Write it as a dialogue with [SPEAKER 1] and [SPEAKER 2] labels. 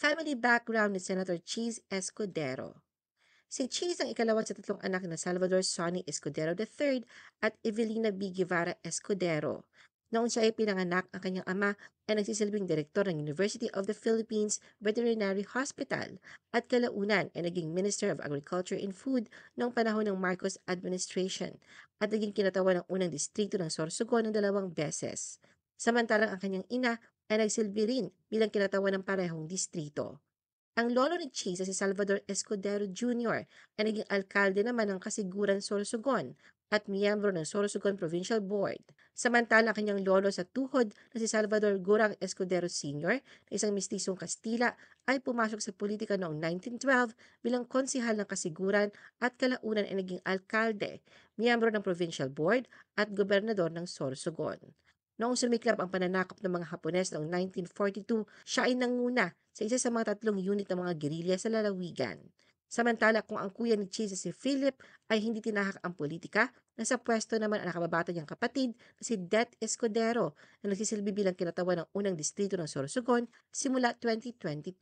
[SPEAKER 1] Family background ni Senator Cheese Escudero. Si Cheese ang ikalawa sa tatlong anak na Salvador Sonny Escudero III at Evelina B. Guevara Escudero. Noong siya ay pinanganak, ang kanyang ama ay nagsisilbing direktor ng University of the Philippines Veterinary Hospital at kalaunan ay naging Minister of Agriculture and Food noong panahon ng Marcos administration at naging kinatawan ng unang distrito ng Sorsogon ng 2 beses. Samantalang ang kanyang ina ay nagsilbi rin bilang kinatawan ng parehong distrito. Ang lolo ni Cheese na si Salvador Escudero Jr. ay naging alkalde naman ng Kasiguran, Sorsogon at miyembro ng Sorsogon Provincial Board. Samantala ang kanyang lolo sa tuhod na si Salvador Gurang Escudero Sr. na isang mistisong Kastila ay pumasok sa politika noong 1912 bilang konsihal ng Kasiguran at kalaunan ay naging alkalde, miyembro ng Provincial Board at gobernador ng Sorsogon. Noong sumiklab ang pananakop ng mga Hapones noong 1942, siya ay nanguna sa isa sa mga tatlong unit ng mga gerilya sa lalawigan. Samantala kung ang kuya ni Cheese si Philip ay hindi tinahak ang politika, nasa pwesto naman ang nakababata niyang kapatid na si Det Escudero na nagsisilbi bilang kinatawan ng unang distrito ng Sorsogon simula 2022.